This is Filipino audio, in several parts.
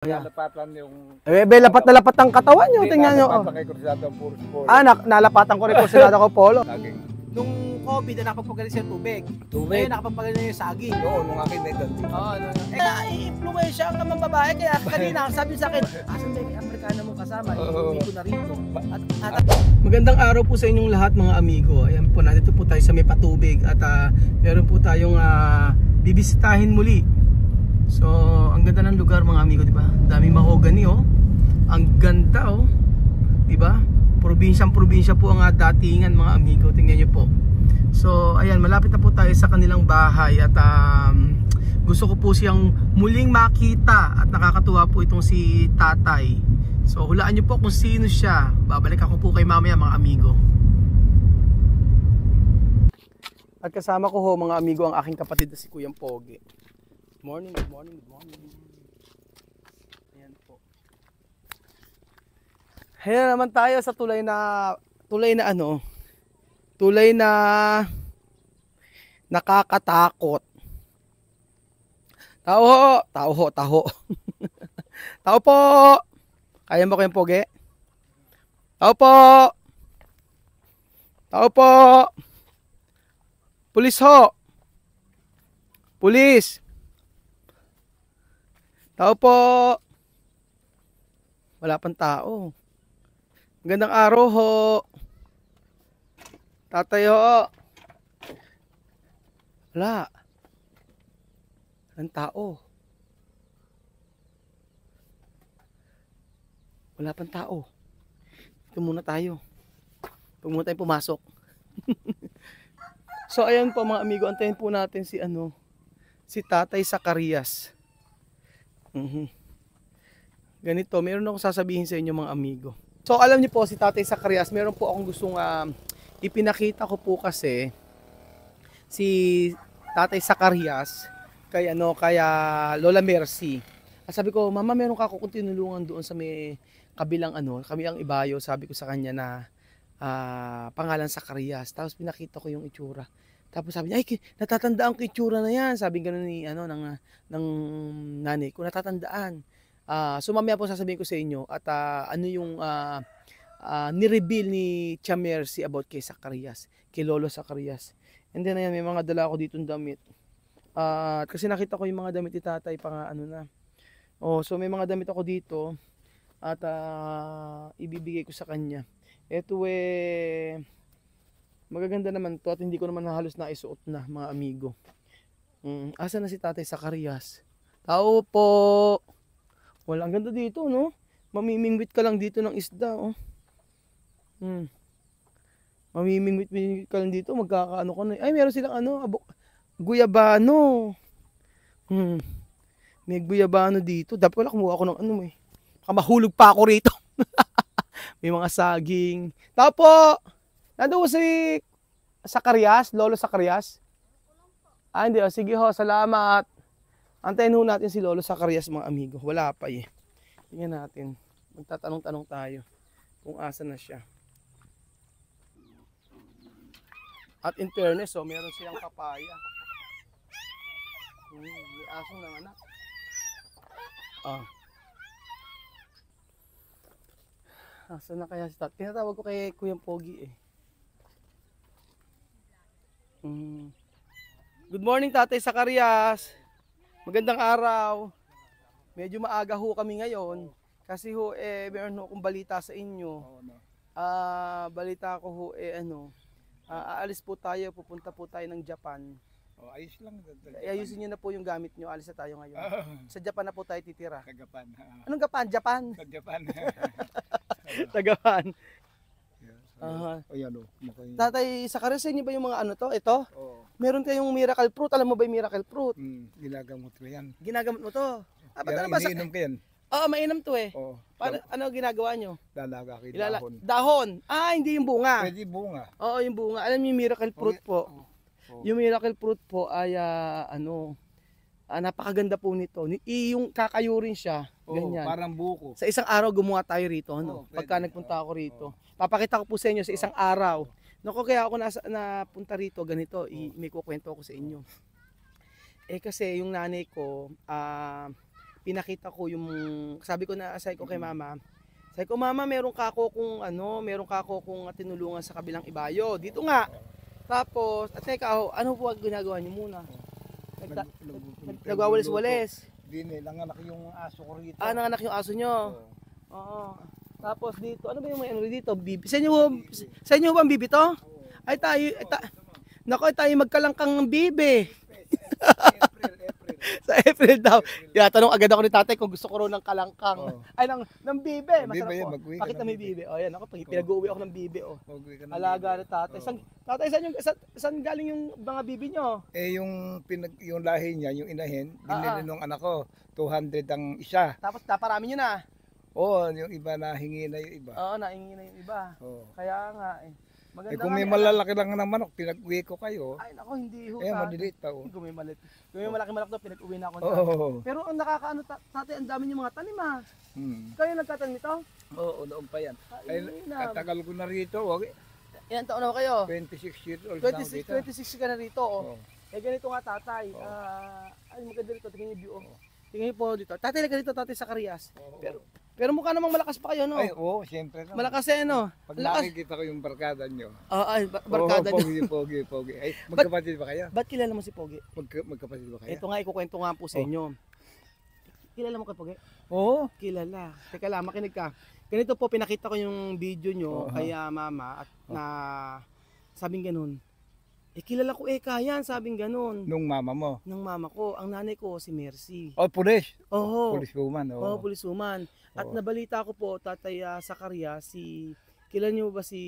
Yeah. Nalapatan yung... Lapat na lapat ang katawan nyo. Tingnan nyo. Nalapatan kay Cruzado ang puro polo. Nalapatan ko rin po sila ako polo. Nung COVID, nakapagpagaling siya tubig. Ngayon, nakapagpagaling yung saging. Oo, nung akin may ganti. Oo, i-influensya ka mga babae. Kaya kanina, sabi sa akin, asan ba yung Amerikana mong kasama? Iuwi ko na rito. Magandang araw po sa inyong lahat mga amigo. Ayan po, nandito po tayo sa may patubig. At meron po tayong bibisitahin muli. So, ang ganda ng lugar mga amigo, di ba? Daming mahogany oh. Ang ganda oh. Di ba? Probinsyang-probinsya po ang datingan mga amigo. Tingnan niyo po. So, ayan, malapit na po tayo sa kanilang bahay at gusto ko po siyang muling makita at nakakatuwa po itong si Tatay. So, hulaan niyo po kung sino siya. Babalik ako po kay mamaya mga amigo. At kasama ko ho mga amigo ang aking kapatid na si Kuyang Pogi. Good morning, good morning, good morning. Ayan po. Ayan naman tayo sa tulay na nakakatakot. Tao ho. Tao po. Kaya mo kayong pogi? Tao po. Tao po. Pulis ho. Pulis. Tao po. Wala pang tao. Magandang araw ho. Tatay ho. Wala. Walang tao. Wala pang tao. Ito muna tayo. Huwag muna tayong pumasok. So ayan po mga amigo, antayin po natin si Tatay Zacarias. Ganito, meron akong sasabihin sa inyo mga amigo. So alam niyo po si Tatay Zacarias, meron po akong gustong ipinakita ko po kasi si Tatay Zacarias kay Lola Mercy. Sabi ko, Mama, meron ka ako kung tinulungan doon sa may kabilang kami ang ibayo, sabi ko sa kanya na pangalan Zacarias. Tapos pinakita ko yung itsura. Tapos sabi niya, ay, natatandaan ko itsura na yan. Sabi gano'n ni ng nanay ko, natatandaan. So mamaya po sasabihin ko sa inyo at yung ni-reveal ni Tia Mercy about kay Zacarias, kay Lolo Zacarias. And then ayan, may mga dala ako ditong damit. Kasi nakita ko yung mga damit ni Tatay pa na. Oh, so may mga damit ako dito at ibibigay ko sa kanya. Ito magaganda naman to at hindi ko naman halos naisuot na mga amigo. Asa na si Tatay Zacarias? Tao po. Wala, ang ganda dito, no? Mamimingwit ka lang dito ng isda, oh. Mamimingwit ka lang dito, magkakaano ka na. Ay, meron silang guyabano. May guyabano dito. Dapat wala kumuha ako ng Baka mahulog pa ako rito. May mga saging. Tao po. Nandun si Zacarias, Lolo Zacarias? Hindi. Sige ho, salamat. Antayin ho natin si Lolo Zacarias mga amigo. Wala pa eh. Tingnan natin. Magtatanong-tanong tayo kung asa na siya. At in fairness, meron silang papaya. May asong nanganak. Asa na kaya si Tatay? Tinatawag ko kay Kuyang Pogi eh. Good morning Tatay Zacarias. Magandang araw. Medyo maaga ho kami ngayon kasi meron ho akong balita sa inyo. Balita ko ho aalis po tayo, pupunta po tayo ng Japan. Ayos lang. Ayusin niyo na po yung gamit niyo, alis na tayo ngayon. Sa Japan na po tayo titira. Kagapan. Anong Japan? Japan? Sa Japan. Tagapan. Ayan Tatay Zacarias, inyo ba yung mga ito? Oo. Meron kayong miracle fruit. Alam mo ba yung miracle fruit? Ginagamot ko yan. Ginagamot mo to? Iniinom ko yan. Oo, mainam to eh. Oo. Ano ginagawa nyo? Lalaga kayo dahon. Dahon? Hindi yung bunga. Pwede bunga. Oo, yung bunga. Alam niyo yung miracle fruit po? Yung miracle fruit po ay napakaganda po nito. Yung kakayurin siya, ganyan. Parang buko. Sa isang araw gumawa tayo rito, pagka nagpunta ako rito. Papakita ko po sa inyo sa isang araw. Naku, kaya ako napunta rito, ganito, may kukwento ako sa inyo. Kasi yung nanay ko, pinakita ko yung, sabi ko na, sabi ko kay mama, sabi ko, mama, meron ka ako kung tinulungan sa kabilang ibayo. Dito nga. Tapos, at teka, ano po ginagawa niyo muna? Nagwawalis-walis. Hindi, nanganak yung aso ko rito. Nanganak yung aso nyo. Oo. Oo. Tapos dito, ano ba yung may ano dito? Bibi. Sa inyo ba ang bibi to? Nako, tayo magkalangkang ng bibi. April. Sa April daw. Tanong agad ako ni tatay kung gusto ko raw ng kalangkang. Oo. Ay, ng bibi. Ng bibi, Masarap po. mag-uwi ka Pakita ng mo yung bibi. O, yan ako. Pinag-uwi ako ng bibi. O. Mag-uwi ka ng Alaga bibi. na tatay. Oo. Tatay, saan galing yung mga bibi nyo? Yung lahi niya, yung inahin, binili Ah. nung anak ko, 200 ang isa. Tapos naparami nyo na. Oo, yung iba nahingi na yung iba. Oo, naingi na yung iba. Oo. Kaya nga eh. Maganda Kung nga may ni malalaki lang na manok, pinag-uwi ko kayo. Ay, nako, hindi ho. Maliliit pa. Oh. Kung may malaki to, pinag-uwi na ako. Oo. Pero ang nakakaano tatay, ang dami niyo mga tanim ha. Hmm. Kayo nagtatanim ito? Oo, noon pa yan. Ay, na. katagal ko na rito. Okay. Ilan taon na ho kayo? 26 years old na ako dito. 26 ka na rito. Oh. Oo. Eh ganito nga tatay. Ay maganda rito, tingnan niyo view. Oh. Tingnan niyo po dito. Tatay na ganito tatay sa Karias. Pero mukha namang malakas pa kayo, no? Ay, oo, siyempre na. Malakas eh, no? Pag Malakas. nakikita ko yung barkada nyo. Ay, barkada niyo. Pogi. Ay, magkapatid ba kayo? Ba't kilala mo si Pogi? Magkapatid ba kayo? Ito nga, ikukwento nga po sa inyo. Kilala mo kay Pogi? Oo. Kilala. Teka lang, makinig ka. Ganito po, pinakita ko yung video nyo kay mama at na sabing ganun. Kilala ko yan, sabing ganun. Nung mama mo. Ng mama ko, ang nanay ko si Mercy. Oh, pulis. Oo. Pulis woman. Oo. Pulisuman. At Oo. nabalita ko po, tatay Sakarya, kilala niyo ba si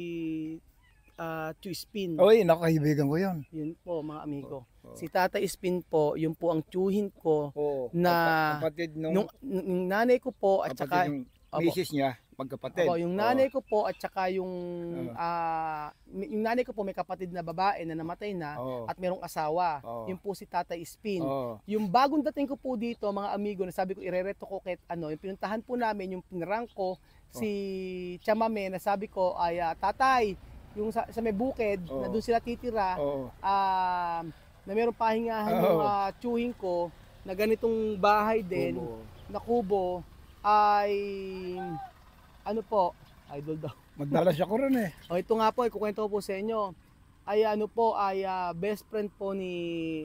Chu Spin? Oy, nakakaibigan ko yun. Yun po, mga amigo. Oo. Si Tatay Spin po, yun po ang tsuhin ko. Oo. Na- kapatid Nung nanay ko po at saka yung Opo. misis niya, magkapatid. Opo, yung nanay ko po at saka yung Oo. yung nanay ko po may kapatid na babae na namatay na Oo. at merong asawa. Oo. Yun po si Tatay Spin. Oo. Yung bagong dating ko po dito, mga amigo, na sabi ko irereto ko kahit yung pinuntahan po namin, yung pinarang ko si Chamame, na sabi ko ay tatay, yung sa may bukid na doon sila titira, Oo. na merong pahingahan Oo. yung tsuhin ko na ganitong bahay din Oo. na kubo ay ano po, idol daw. Magdalas ako rin eh. O ito nga po, ikukwento ko po sa inyo. Ay ano po, ay best friend po ni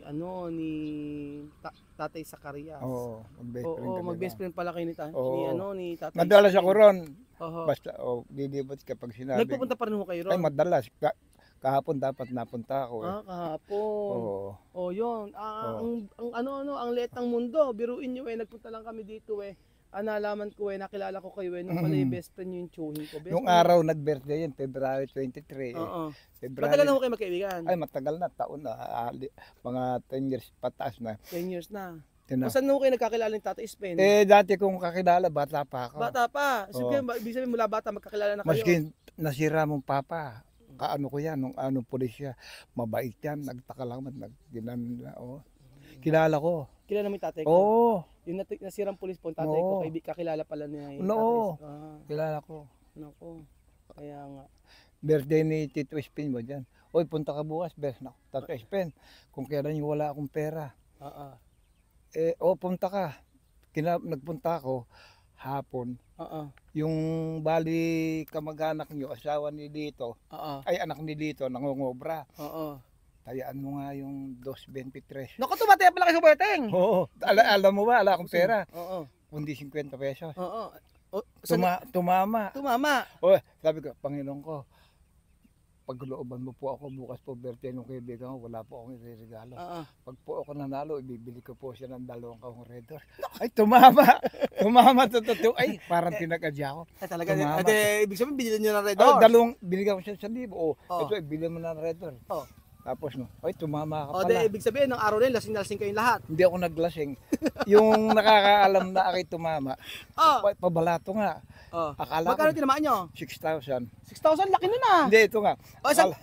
Tatay Sakarya. Oo, mag-best friend Oo, kami mag-best na. friend pala kayo Oo. ni Tatay. Madalas ako ron. Oho. Basta, didibot kapag sinabi. Nagpupunta pa rin ho kayo Ay, ron? madalas. Kahapon dapat napunta ako eh. Kahapon. Oo. Oh, yun. Ang liit ng mundo. Biruin nyo nagpunta lang kami dito nalaman ko nakilala ko kayo nung pala yung best friend yung tsuhin ko. Nung araw nag-birthday yun, February 23 eh. Oo. February, Matagal na ho kayo magkaibigan? Ay, matagal na, taon na. Mga 10 years pataas na. 10 years na. Tina. Saan ho kayo nagkakilala ng Tatay Spin? Dati kong kakilala, bata pa ako. Bata pa. Sige, ibig sabihin mula bata magkakilala na kayo. Maski nasira mong papa, kaano ko yan, nung pulis siya, mabait yan, nagtaka lang, kilala ko. Kilala mo yung tatay ko? Oo, Yung nasirang pulis po, tatay ko, Oo. kakilala pala niya yung Oo. tatay. kilala ko. Nako. Kaya nga. Birthday ni Tito Spin mo dyan. Oy, punta ka bukas, Tato Spin, kung kailan yung wala akong pera. Punta ka. Nagpunta ako, hapon. Yung bali kamag-anak nyo, asawa ni Lito, ay anak ni Lito, nangungobra. Tayaan mo nga yung 2.23. Naku, tumataya pala kayo sa Berteng. Oo. Alam mo ba, wala akong pera. Oo. Kundi 50 pesos. Oo. Tumama. Tumama. Sabi ko, Panginoon ko, paglooban mo po ako bukas po birthday ng kaibigan ko, wala po akong iririgalo. Pag po ako nanalo, ibibili ko po siya ng 2 kahong Red Horse. Ay, tumama. Tumama to totoo. Ay, parang pinakadya ko. Ay, talaga. Tumama. Ibig sabihin, binili nyo ng Red Horse. Binigyan ko siya 1,000. Ito, ibili mo ng Red Horse. Tapos ay, tumama ka pala. Ibig sabihin, ng araw na yun, lasing-lasing kayong lahat. Hindi ako naglasing. Yung nakakaalam na ako'y tumama, pabalato nga. Akala Magkano ko tinamaan nyo? 6,000. 6,000, laki nun ah. Hindi, ito nga.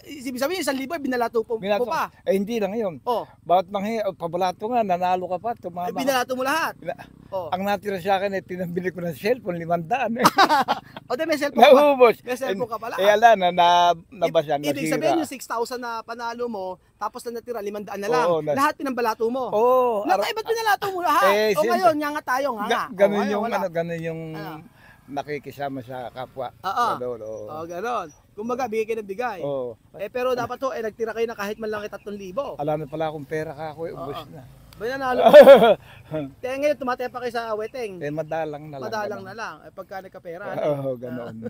Ibig sabihin, 1,000 binalato po Binato, pa. hindi lang yun. Bawat pabalato nga, nanalo ka pa, tumama. Binalato mo lahat. Oh. Ang natira sa akin, pinambili ko ng cellphone, 500 eh. O, di may cellphone ka. Naubos. May cellphone ka pala. Ala na, nabasa, Ibig nasira. sabihin yung 6,000 na panalo mo, tapos na natira 500 na lang. Oo, Lahat pinambalato mo. Oo. Lahat ay ba't pinalato mo lahat? Eh, O siyempre. ngayon, nga tayo, nga. Ganun yung, ganun yung Ano? nakikisama sa kapwa. Oo. Ganun, oo. O, ganon. Kumbaga, bigay kayo ng bigay. Oo. Pero dapat to, nagtira kayo na kahit man lang 3,000. Alam na pala akong pera ka ako, ubos Oo. na. Ba nanalo? Kaya ngayon, tumataya pa kayo sa weteng. Madalang na lang. Madalang na lang. Pagka nagkapera, Oo, ganoon.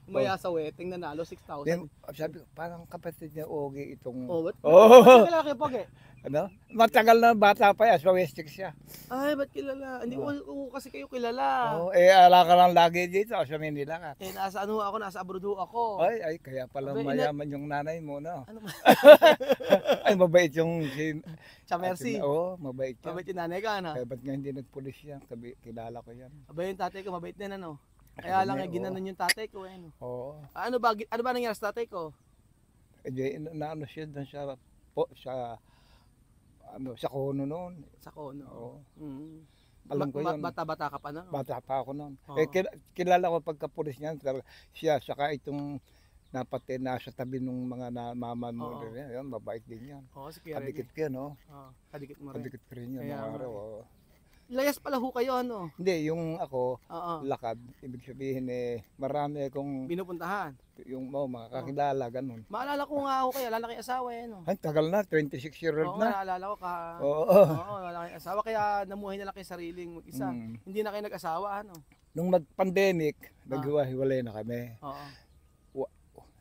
umaya sa weteng, nanalo 6,000. Sabi ko, parang kapatid niya Ogie itong... Oh, ba't? Oo. Ba't kilala kayo, Pogi? Ano? Matagal na bata pa yan, sa Westig siya. Ay, ba't kilala? Hindi ko kasi kayo kilala. Oo, ala ka lang lagi dito, sa Manila ka. Nasa ano ako, nasa abroad ako. Ay, kaya pala Abay, mayaman yung nanay mo, no? Ano ba? Ay, mabait yung... Sa Mercy. Oo, mabait yan. Mabait yung nanay ka, ano? Kaya ba't nga hindi nagpulis yan? Kilala ko yan. Abay yung tatay ko, mabait din, ano? Kaya lang, Oo. ginanon yung tatay ko, ano? Oo. Ano ba nangyari sa tatay ko? Naano siya doon sa Kono noon. Sa kono. Oo. Mm. Alam ko yun. Bata-bata ka pa na. Bata pa ako noon. Oo. Kilala ko pagkapulis niyan, siya, saka itong napatay na sa tabi ng mga mama mo Oo. rin. Yan, mabait din yan. Oo, si Kuya Kadikit Rene. ko, no? Oo, kadikit mo rin. Kadikit ko rin yan. Kaya Mga nga araw. eh. Oo. Layas pala ho kayo, ano? Hindi, yung ako, Oo. lakad, ibig sabihin marami akong, Binupuntahan. yung mga kakilala, ganun. Maalala ko nga ho kayo, lalaki asawa, eh, no? Ay, tagal na, 26-year-old Oo, na. naalala ko ka. Oo. Oo, lalaki asawa, kaya namuhay na lang kayo sariling mag-isa. Mm. Hindi na kayo nag-asawa, ano? Nung nag-pandemic, naghiwa-hiwalay na kami. Oo.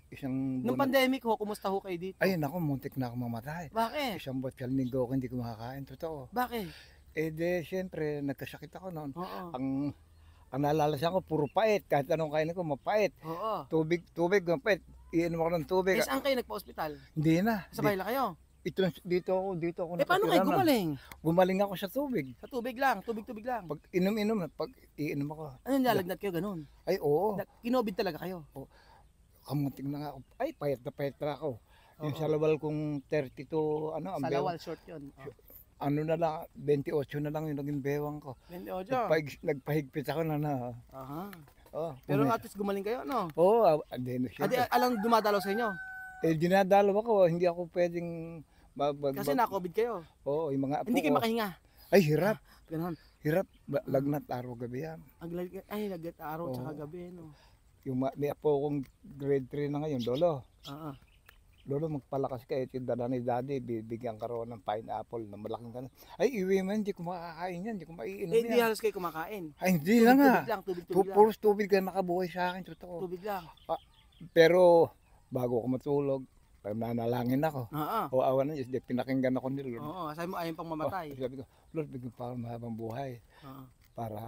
Isang Nung buwan- pandemic ho, kumusta ho kayo dito? Ay, naku, muntik na ako mamatay. Bakit? Isang buwan kalinggo ako hindi ko makakain, totoo. Bakit? Siyempre, nagkasakit ako noon. Oo. Ang nalalasan ko, puro pait. Kahit anong kainin ko, mapait. Oo. Tubig, mapait. Iinom ako ng tubig. Eh, saan kayo nagpa-hospital? Hindi na. Sa Bayla kayo? Dito ako Eh, paano kayo nakatira na. gumaling? Gumaling ako sa tubig. Sa tubig lang, tubig lang. Pag inom-inom, pag iinom ako. Ano nilalagnat kayo ganun? Ay, oo. Kinobid talaga kayo? Kamunting na nga ako. Ay, payat na ako. Yung Oo. sa lawal kong 32, ang Sa bewang- lawal, short yun. ano na lang, 28 na lang yung naging bewang ko. Nagpahigpit ako na. Aha. Oh, Pero at least gumaling kayo, no? Oo, hindi na siya. Adi, alang dumadalaw sa inyo? Dinadalaw ako, hindi ako pwedeng Kasi na-COVID kayo. Oo, yung mga apo Hindi kayo ko. makahinga. Ay, hirap. Ganon. Hirap. Lagnat araw gabi yan. Ay, nag-araw tsaka Oo. gabi, no? Yung may apo kong grade 3 na ngayon, Lolo. Oo. Lolo, magpalakas ka. Ito yung dala ni Daddy, bibigyan ka raw ng pineapple na malaking ganun. Ay, iwi mo, hindi ko makakain yan. Hindi ko maiinom Eh, hindi yan. halos kayo kumakain. Ay, hindi na nga. Tubig lang, tubig lang. Puros tubig ka nakabuhay sa akin, totoo. Tubig lang. Pero, bago ako matulog, nanalangin ako. Oo. O awan ng Diyos, di pinakinggan ako ni Lord. Oo, sabi mo ayaw pang mamatay. Sabi ko, Lord, bigyan pa ako mahabang buhay Oo. para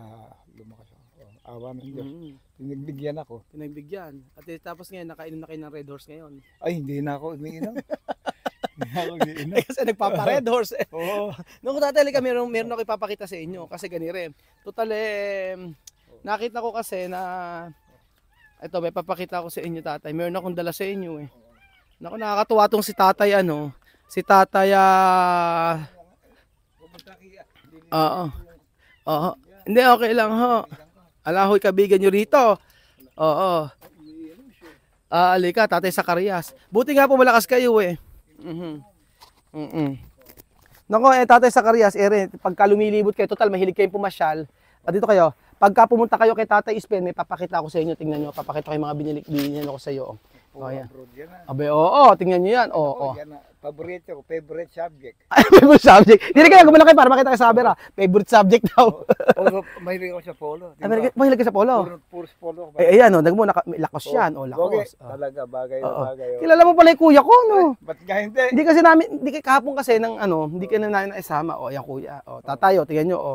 lumakas ako. Awan ng Diyos. Mm. Pinagbigyan ako. Pinagbigyan. At tapos ngayon, nakainom na kayo ng Red Horse ngayon. Ay, hindi na ako umiinom. Hindi na ako umiinom. Kasi nagpapa-Red Horse eh. Oo. Nung tatali ka, meron ako ipapakita sa inyo. Kasi ganire rin. Total nakita ko kasi na, ito, may papakita ko sa inyo, tatay. Meron akong dala sa inyo eh. Naku, nakakatuwa tong si tatay, ano. Si tatay, oo. Oo. Hindi, okay lang ho. Alahoy, kabigan nyo rito. Oo. Alika, tatay sa Karyas. Buti nga po malakas kayo eh. Nako, tatay sa Karyas, pagka lumilibot kayo, total, mahilig kayong pumasyal. Dito kayo, pagka pumunta kayo kay Tatay Ispen, may papakita ko sa inyo, tingnan nyo, papakita ko yung mga binili ko sa iyo. Oh, yan. Abe, oo, tingnan nyo yan. Oo, Yan na. Paborito ko, favorite subject. Ay, favorite subject. Hindi na kaya gumala kayo para makita kayo sa camera. Favorite subject daw. Puro, mahilig ako sa polo. Ay, mahilig ka sa polo. Puro polo. Eh, ayan, may lakos yan. O, lakos. Talaga, bagay na Oo. bagay. Kilala mo pala yung kuya ko, no? Ba't nga hindi? Hindi kahapon kasi ng hindi ka na namin naisama. O, ayan kuya. O, tatayo, tingnan nyo, o.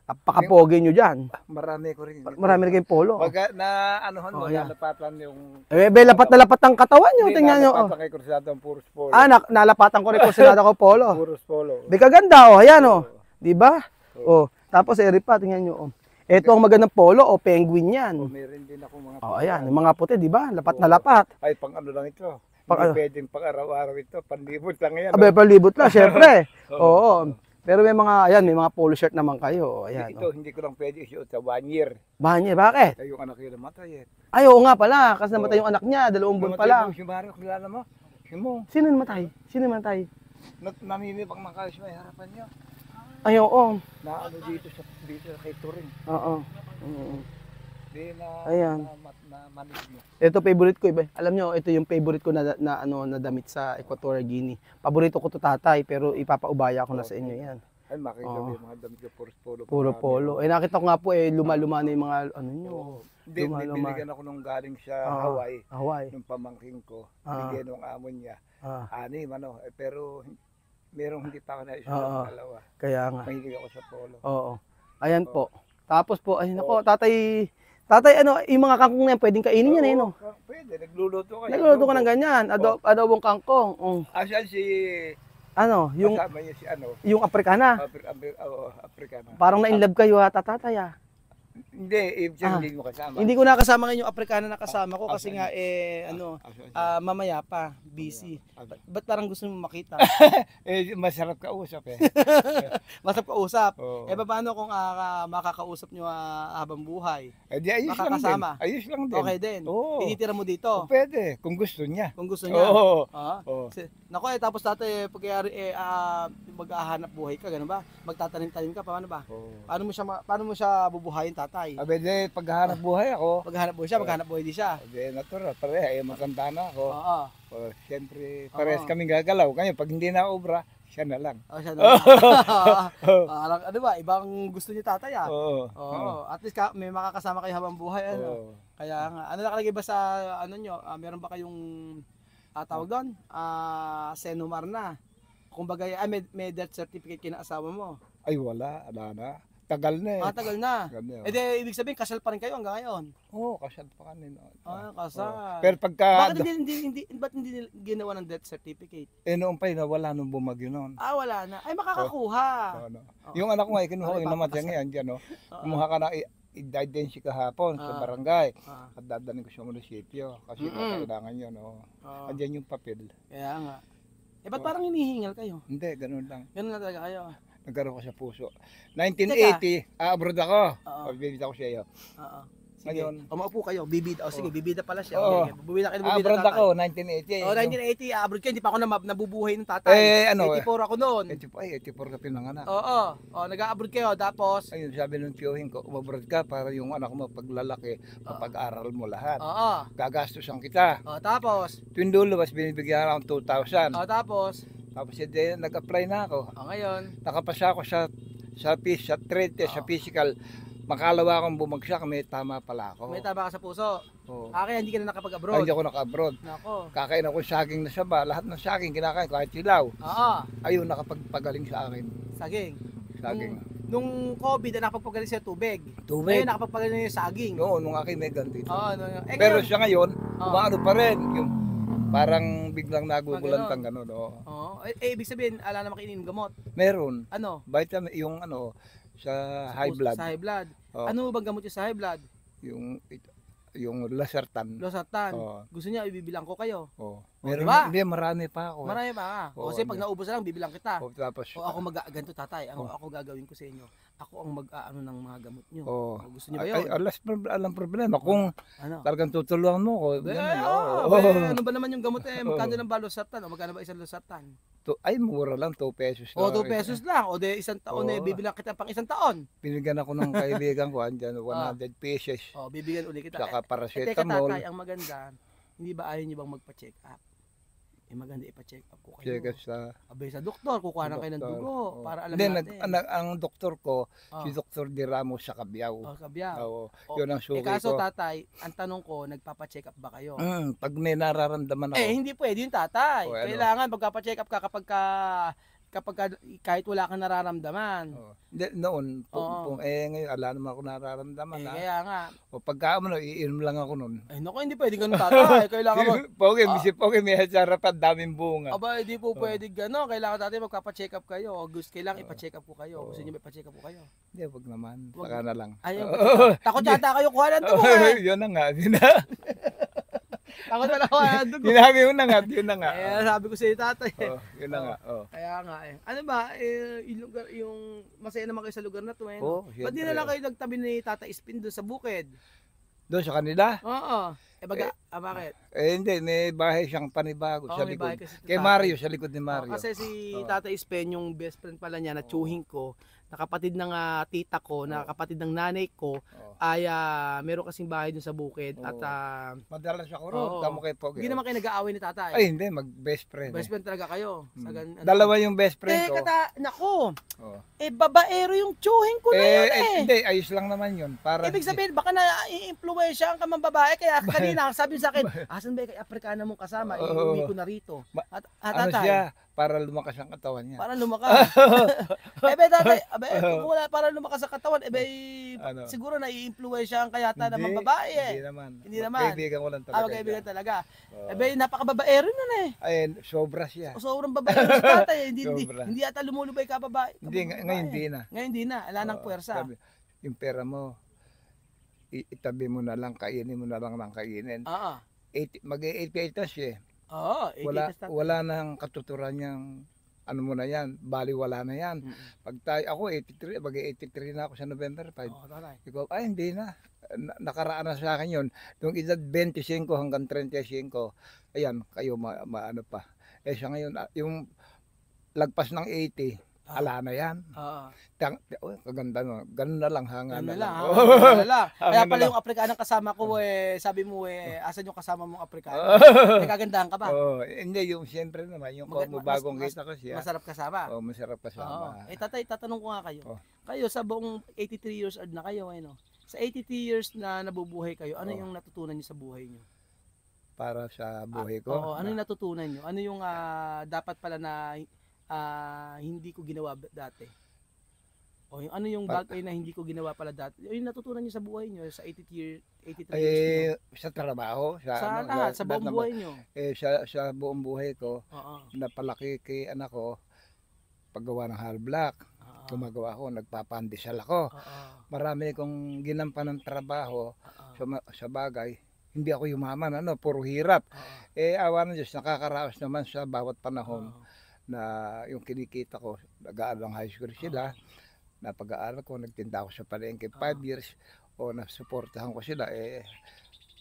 Napakapogi nyo dyan. Marami ko rin. Marami rin kayong polo. Pag na anuhan mo, yan. nalapatan yung... Lapat na lapat ang katawan nyo. Tingnan nyo, o. Nalapatan kay Cruzado ang puros polo. Nalapatan ko rin kung sinada ko polo. Puros polo. Bika ganda, o. Ayan, o. Diba? O. Tapos, pa, tingnan nyo, o. Ito ang magandang polo, o. Penguin yan. Meron din ako mga... O, ayan. Yung mga puti, diba? Lapat na lapat. Ay, pang ano lang ito. Pang Hindi ano? pwedeng pang araw-araw ito. Panlibot lang yan. Abe, palibot lang, syempre. Oo. Pero may mga, ayan, may mga polo shirt naman kayo. Ayan, Ito, hindi ko lang pwede isuot sa 1 year. Banya, bakit? Ay, yung anak yun namatay eh. Ay, oo nga pala, kasi namatay yung anak niya, 2 buwan pa lang. Si Mario, kilala mo? Si Mo. Sino namatay? Sino namatay? Naninibang ng kalis may harapan niya. Ay, oo. Na ano dito sa kay Turing. Oo. Di na, Ayan. na maligno. Ito favorite ko, iba. Alam nyo, ito yung favorite ko na damit sa Equatorial Guinea. Paborito ko to tatay, pero ipapaubaya ko na sa inyo yan. Ay, makita Oo. mo yung mga damit ko, polo. Puro polo. Eh, nakita ko nga po, luma-luma na yung mga, ano nyo. Hindi, Luma-luma. binigyan ako nung galing sa Oo. Hawaii. Hawaii. Yung pamangking ko, Ah. bigyan ng amo niya. Ah, Anim, ano, pero merong hindi pa ako na Oo. dalawa. kaya nga. Mahilig ako sa polo. Oo. Ayan po. Tapos po, ayun ako, tatay, ano, yung mga kangkong na yan, pwedeng kainin yan, no? Pwede, nagluluto ka. Nagluluto ka ng ganyan, adobong kangkong. Asan si, Ano, yung, kasama niya si ano, yung Afrikana. Afrikano. Parang na-inlove kayo ata, tatay, ah. Hindi, hindi mo kasama. Hindi ko nakasama ngayon yung Afrikana na kasama ko kasi Asan nga, mamaya pa, busy. Ba't parang gusto mo makita? Masarap ka usap eh. Masarap kausap. Oo. Paano kung makakausap nyo habang buhay? Di ayos lang din. Makakasama. Ayos lang din. Okay din. Oo. Tinitira mo dito. Pwede, kung gusto niya. Kung gusto niya. Oo. Ah. Oo. Nako tapos tatay, pagkayari mag-ahanap buhay ka, gano'n ba? Magtatanim-tanim ka, paano ba? Oo. Paano mo siya bubuhayin, tatay? Abede, paghahanap buhay ako. Maghanap buhay siya, maghanap buhay di siya. Abede, natural, pareha, matanda na ako. Oo. Siyempre, parehas kaming gagalaw. Kaya pag hindi na obra, siya na lang. Oh, siya na. Ano ba, ibang gusto niya tatay ah. Oo. Oo. At least may makakasama kayo habang buhay ano. Oo. Kaya nga, ano nakalagay ba sa ano nyo? Meron ba kayong tawag doon? Senomar na. Kumbaga, may death certificate kina asawa mo. Ay, wala na. Tagal na eh. Tagal na. Tagal na. Eh di, ibig sabihin, kasal pa rin kayo hanggang ngayon. Oo, kasal pa kami. Kasal. Oo. Pero pagka, Bakit ba't hindi ginawa ng death certificate? noon pa wala nung bumagyo noon. Wala na. Ay, makakakuha. Ano. Yung anak ko nga, kinuha Ay, yung namatay papakasal. ngayon dyan, no? Oo. Kumuha ka na identity kahapon sa barangay. Ah. At dadaling ko sa munisipyo kasi Mm-mm. kailangan yun, no? Oo. Andyan yung papel. Kaya nga. Ba't parang hinihingal kayo? Hindi, ganun lang. Ganun na talaga kayo. Nagkaroon ko sa puso. 1980, abroad ako. Oo. Bibita ko sa iyo. Oo. Sige. Ngayon. Umaupo kayo. Bibida. Sige, bibida pala siya. Oo. Okay. Bubida kayo ng bubida Abroad tatay. ako, 1980. Oh, 1980, abroad kayo. Hindi pa ako nabubuhay ng tatay. 84 ako noon. 84 ka pinanganak. Oo. Nag-abroad kayo. Tapos, Ayun, sabi nung tiyuhin ko, umabroad ka para yung anak mo paglalaki, mapag-aral mo lahat. oo. Gagastusan kita. Tapos, Tuwing dulo, mas binibigyan ako ng 2,000. tapos, Tapos nag-apply na ako. ngayon, Nakapasa ako sa trade test, sa physical. Makalawa akong bumagsak, may tama pala ako. may tama ka sa puso. Oo. Kaya hindi ka na Ay, nakapag-abroad. hindi ako naka-abroad. Nako. Kakain ako saging na saba, lahat ng saging kinakain, kahit silaw. Oo. Ayun, nakapagpagaling sa akin. Saging. Saging. Nung COVID, nakapagpagaling siya tubig. Tubig. Ngayon, nakapagpagaling yung saging. Oo, nung akin may ganito. Pero, Pero siya ngayon, Oo. umaano pa rin. Yung parang biglang nagugulan Ganon. kang gano'n. Oo. ibig sabihin, ala naman kainin gamot. Meron. Ano? Vitamin, yung sa high blood. Sa high blood. Oo. Ano bang gamot yung sa high blood? Yung Losartan. Losartan. Oo. Gusto niya, ibibilang ko kayo. Oo. O, Meron, diba? hindi, marami pa ako. Marami pa nga. Oo, Kasi pag ano. naubos na lang, bibilang kita. Tapos, Ako ganito tatay, Oo. ako gagawin ko sa inyo. Ako ang mag-aano ng mga gamot nyo. oo. Gusto niyo ba yun? Alam problema. Kung Ano? talagang tutulungan mo ko, Ano ba naman yung gamot magkano lang ba losartan? Magkano ba isang losartan? Ay, mura lang, 2 pesos lang. 2 pesos lang. O de isang taon Oo. bibilang kita pang isang taon. Binigyan ako ng kaibigan ko, andyan, 100 pesos. Bibigyan uli kita. Saka Teka paracetamol. tatay, ang maganda, hindi ba ayaw niyo bang magpa-check up? Maganda ipa-check up ko kayo. Check sa Abay sa doktor, kukuha na kayo ng doktor. dugo Oo. para alam Hindi, natin. ang doktor ko, Oh. si Dr. Di Ramos sa Cabiao. Kabya. Oo, Oh, yun ang suki kaso ko. tatay, ang tanong ko, nagpapa-check up ba kayo? Pag may nararamdaman ako, Hindi pwede yung tatay. O, ano? Kailangan magpapa-check up ka kahit wala kang nararamdaman. Hindi, noon, Oo. ngayon, ala naman ako nararamdaman. Kaya nga. O pagka iinom lang ako noon. Naku, hindi pwede ganun tatay. Kailangan mo. Pogi, may harapan, daming bunga. Aba, hindi po pwede gano'n. Kailangan tatay magpapa-check up kayo. Kailangan ipa-check up ko kayo. Gusto niyo ipa-check up ko kayo? Hindi, wag naman. Wag. Saka na lang. Ayaw. Takot yata kayo kuha ng dugo eh. Yun na nga. Takot na ako ng dugo. Sinabi mo na nga, yun na nga. Eh, sabi ko sa tatay. Oh, yun na nga. Oh. Kaya nga eh. Ano ba, yung lugar, yung masaya naman kayo sa lugar na to eh. Oh, No? syempre, Ba't di na lang kayo nagtabi ni Tata Ispin doon sa bukid? Doon sa kanila? Oo. Eh baga, bakit? Hindi, may bahay siyang panibago Oo, sa may likod. bahay kasi si Kay tatay. Mario, sa likod ni Mario. Kasi si Oo. Tata Ispen, yung best friend pala niya na tsuhin ko, na kapatid ng tita ko, na kapatid ng nanay ko, Oo. ay meron kasing bahay dun sa bukid. Oo. At Madalas ako Oo. ron, tamo kay Pogi. hindi naman kayo nag-aaway ni tatay. Ay, hindi, mag-best friend. Best friend talaga kayo. Sa Dalawa yung best friend ko. nako, Oo. babaero yung tsuhin ko na yun eh. Hindi, ayos lang naman yun. Para Ibig sabihin, baka na-i-influensya ka mang babae, kaya kanina sabi sa akin, asan ba kay Afrikana mong kasama? Oo. Iuwi ko na rito. ano Tatay, siya, para lumakas ang katawan niya. para lumakas. tatay, kung wala para lumakas sa katawan, Ano? siguro na-i-influensya ang kayata ng mga Hindi, babae eh. Hindi naman. Hindi naman. Kaibigan ko lang talaga. Magkaibigan siya. talaga. Oo. Napaka-babaero nun eh. Ay, sobra siya. Sobrang babaero si tatay. Hindi Sobra. hindi ata lumulubay ka babae. Hindi, ngayon hindi na. Ngayon hindi na. Wala nang Oo, puwersa. sabi, yung pera mo, itabi mo na lang, kainin mo na lang ng kainin. Oo. Mag-88 na siya. Oo. Wala nang katuturan niyang ano mo na yan, bali wala na yan. Pag tayo, ako 83, mag-83 na ako sa November 5. Oo, tatay. Ikaw, ay hindi na. Nakaraan na sa akin yun. Nung edad 25 hanggang 35, ayan, kayo maano pa. Eh siya ngayon, yung lagpas ng 80, ala na yan. Oo. Kaganda no. Ganun na lang, hanga Ganun na na lang. lang. Ganun na lang. Kaya Hanga pala na yung Afrikanang kasama ko sabi mo asan yung kasama mong Afrikano? May kagandahan ka ba? Hindi, yung siyempre naman, yung bagong kita ko siya. Masarap kasama. Masarap Oo. kasama. Tatay, tatanong ko nga kayo. Oh. Kayo sa buong 83 years old na kayo, no? Sa 83 years na nabubuhay kayo, ano Oh. yung natutunan niyo sa buhay niyo? Para sa buhay ko. Oo, ano yung natutunan niyo? Ano yung dapat pala na hindi ko ginawa dati? O yung ano yung bagay na hindi ko ginawa pala dati? Yung natutunan niyo sa buhay niyo sa 83 years niyo? Sa trabaho, Sa lahat, sa buong buhay niyo. Sa buong buhay ko, Oo. napalaki kay anak ko, paggawa ng hard block, gumagawa ako, nagpapandesal ako. Oo. Marami kong ginampan ng trabaho sa bagay. Hindi ako yumaman, puro hirap. Awa ng Diyos, nakakaraos naman sa bawat panahon na yung kinikita ko, nag-aaral ng high school sila, napag-aaral ko, nagtinda ako sa palengke 5 years, o nasuportahan ko sila,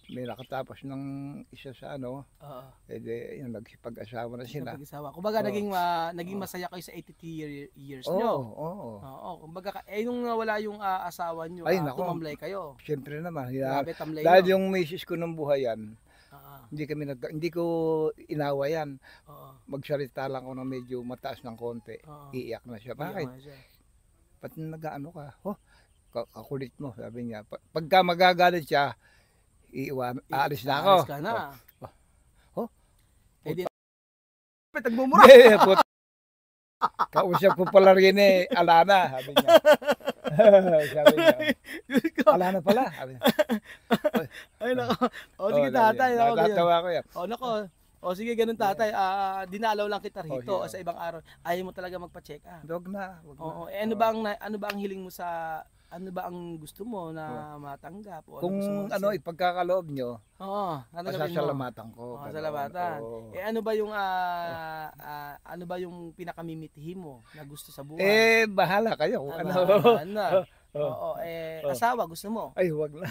may nakatapos ng isa sa yun, nagsipag-asawa na sila. Nagpag-asawa. Kumbaga naging masaya kayo sa 83 years nyo. Oo. Kumbaga yung wala yung asawa nyo, Ay, nako. tumamlay kayo. Siyempre naman, Grabe, tamlay dahil nyo. yung misis ko ng buhayan, hindi ko inawa yan. Magsalita lang ako ng medyo mataas ng konti. Iiyak na siya. Bakit? Ba't nag-ano ka? Kakulit mo, sabi niya. Pagka magagalit siya, aalis na ako. Aalis ka na. Tagmumura. Kausap ko pala rin Alana, sabi niya. Sabi niya. Alana pala. Sabi niya. Ay nako. Sige tatay. Natatawa ko yan. Nako. Sige ganun tatay. Dinalaw lang kita rito Sige. sa ibang araw. Ayaw mo talaga magpa-check up. Wag na. Oo. Ano ba ang hiling mo sa ano ba ang gusto mo na matanggap o Kung gusto mo ipagkakaloob nyo, ano gawin mo? pasasalamatan ko. Salamatan. Oo. Ano ba yung pinakamimitihin mo na gusto sa buhay? Bahala kayo. Oo, asawa gusto mo. Ay, wag na.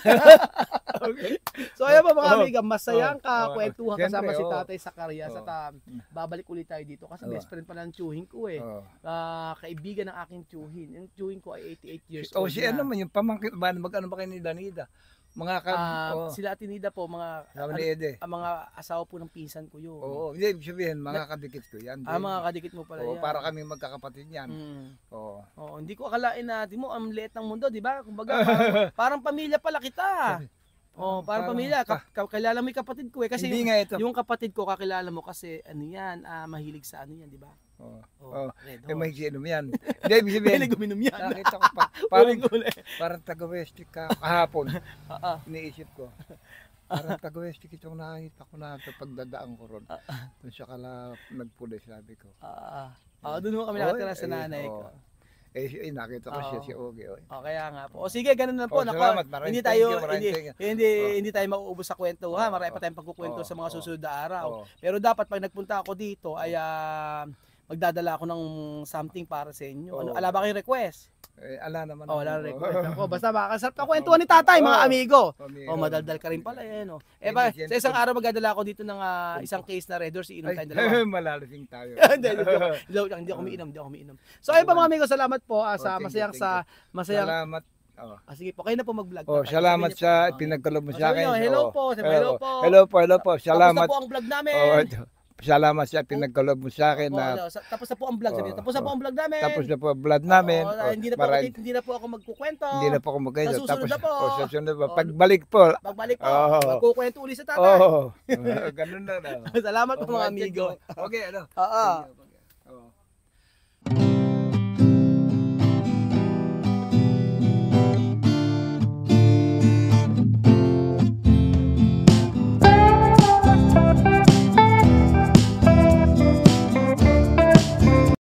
So ayan mga amiga, masayang kwentuhan kasama Siyempre, si Tatay Zacarias at babalik ulit tayo dito kasi Oo. best friend pala ng tsuhin ko kaibigan ng aking tsuhin. Yung tsuhin ko ay 88 years old Si na. ano man, yung pamangkin, mag-ano ba kayo ni Danida? Mga Sila Atinida po, mga sabi ni Ede. mga asawa po ng pinsan ko yun. Oo, hindi, ibig sabihin, mga kadikit ko yan. Mga kadikit mo pala Oo, yan. para kami magkakapatid yan. Oo. Oo, hindi ko akalain na, di mo, ang liit ng mundo, di ba? Kumbaga, parang pamilya pala kita. Parang pamilya. Kilala mo yung kapatid ko kasi Hindi nga ito. yung kapatid ko kakilala mo kasi ano yan, mahilig sa ano yan, di ba? Red Horse. May sino yan. Hindi, ibig sabihin, Mahilig uminom yan. nakita ko pa, parang taga-Westic ka kahapon. Iniisip ko. Parang taga-Westic itong nakita ko na ito pagdadaan ko ron. Doon siya kala nagpulis, sabi ko. Doon mo kami nakatira sa nanay ko. Nakita ko siya Oo. si Ogie. Oh. O, kaya nga po. O sige, ganun lang po. Oh, Nako, salamat. Maraming hindi thank tayo, you, maraming hindi, thank you. hindi tayo mauubos sa kwentuhan. Marami pa tayong pagkukwento Oo, sa mga oo. susunod na araw. Oo. Pero dapat pag nagpunta ako dito ay magdadala ako ng something para sa inyo. Ano, Oo. ala ba kayong request? Ala naman. Oh, wala ako. request ako. Basta makakasarap na kwentuhan ni tatay, mga Oo. amigo. Amigo. Oh, madaldal ka rin pala eh, no? Eh, Ba, yan- sa isang araw magdadala ako dito ng isang case na Red Horse, iinom Ay, tayong dalawa. malalasing tayo. Hindi ako umiinom. So ayun pa mga amigo, salamat po sa thank you, masayang thank masayang Salamat. sige po, kayo na po mag-vlog. Oh, Tatay. salamat Sabihin niyo sa po. pinagkalob mo Oh, sa sabi akin. niyo, hello Oo. po, sabi, hello po. Hello po. Tapos Salamat. na po ang vlog namin. Oh, salamat sa pinagkalob mo sa akin na Tapos na po ang vlog, sabi niyo. Tapos na po ang vlog namin. tapos na po ang vlog namin. Oo, hindi na po ako magkukwento. Hindi na po ako magkaya. Sa susunod na po. Sa susunod po. Oh. Pagbalik po. Pagbalik po, Oo. magkukwento ulit sa tatay. Oo. Ganun na. Salamat po mga amigo. Okay, ano? Oo.